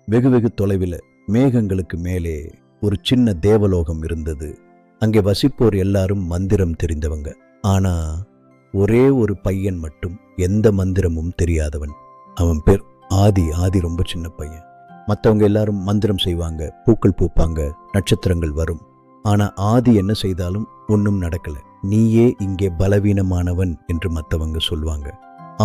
வெகு வெகு தொலைவில் மேகங்களுக்கு மேலே ஒரு சின்ன தேவலோகம் இருந்தது. அங்கே வசிப்போர் எல்லாரும் மந்திரம் தெரிந்தவங்க. ஆனா ஒரே ஒரு பையன் மட்டும் எந்த மந்திரமும் தெரியாதவன். அவன் பேர் ஆதி. ஆதி ரொம்ப சின்ன பையன். மற்றவங்க எல்லாரும் மந்திரம் செய்வாங்க, பூக்கள் பூப்பாங்க, நட்சத்திரங்கள் வரும். ஆனா ஆதி என்ன செய்தாலும் ஒன்றும் நடக்கல. நீயே இங்கே பலவீனமானவன் என்று மற்றவங்க சொல்வாங்க.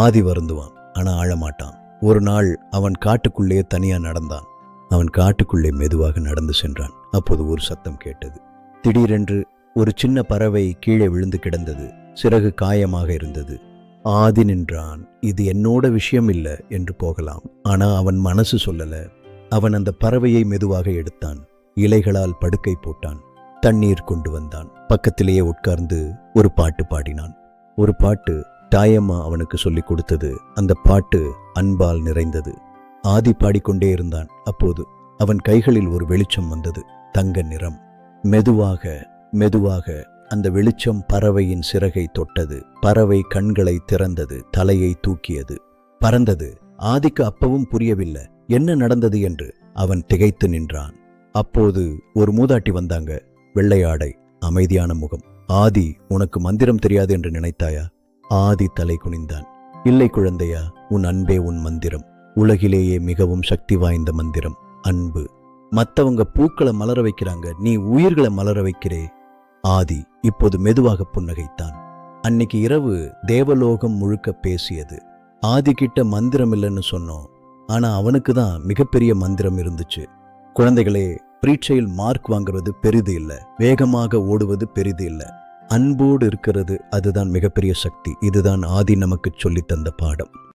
ஆதி வருந்துவான், ஆனா ஆழமாட்டான். ஒரு நாள் அவன் காட்டுக்குள்ளே தனியா நடந்தான். அவன் காட்டுக்குள்ளே மெதுவாக நடந்து சென்றான். அப்போது ஒரு சத்தம் கேட்டது. திடீரென்று ஒரு சின்ன பறவை கீழே விழுந்து கிடந்தது. சிறகு காயமாக இருந்தது. ஆதி நின்றான். இது என்னோட விஷயம் இல்லை என்று போகலாம். ஆனா அவன் மனசு சொல்லல. அவன் அந்த பறவையை மெதுவாக எடுத்தான். இலைகளால் படுக்கை போட்டான். தண்ணீர் கொண்டு வந்தான். பக்கத்திலேயே உட்கார்ந்து ஒரு பாட்டு பாடினான். ஒரு பாட்டு தாயம்மா அவனுக்கு சொல்லிக் கொடுத்தது. அந்த பாட்டு அன்பால் நிறைந்தது. ஆதி பாடிக்கொண்டே இருந்தான். அப்போது அவன் கைகளில் ஒரு வெளிச்சம் வந்தது, தங்க நிறம். மெதுவாக மெதுவாக அந்த வெளிச்சம் பறவையின் சிறகை தொட்டது. பறவை கண்களை திறந்தது, தலையை தூக்கியது, பறந்தது. ஆதிக்கு அப்பவும் புரியவில்லை என்ன நடந்தது என்று. அவன் திகைத்து நின்றான். அப்போது ஒரு மூதாட்டி வந்தாங்க. வெள்ளை ஆடை, அமைதியான முகம். ஆதி, உனக்கு மந்திரம் தெரியாது என்று நினைத்தாயா? ஆதி தலை குனிந்தான். இல்லை குழந்தையா, உன் அன்பே உன் மந்திரம். உலகிலேயே மிகவும் சக்தி வாய்ந்த மந்திரம் அன்பு. மற்றவங்க பூக்களை மலர வைக்கிறாங்க, நீ உயிர்களை மலர வைக்கிறே. ஆதி இப்போது மெதுவாக புன்னகைத்தான். அன்னைக்கு இரவு தேவலோகம் முழுக்க பேசியது. ஆதி கிட்ட மந்திரம் இல்லைன்னு சொன்னோம், ஆனா அவனுக்கு தான் மிகப்பெரிய மந்திரம் இருந்துச்சு. குழந்தைகளே, பரீட்சையில் மார்க் வாங்குறது பெரிது இல்லை, வேகமாக ஓடுவது பெரிது இல்லை, அன்போடு இருக்கிறது அதுதான் மிகப்பெரிய சக்தி. இதுதான் ஆதி நமக்கு சொல்லித் தந்த பாடம்.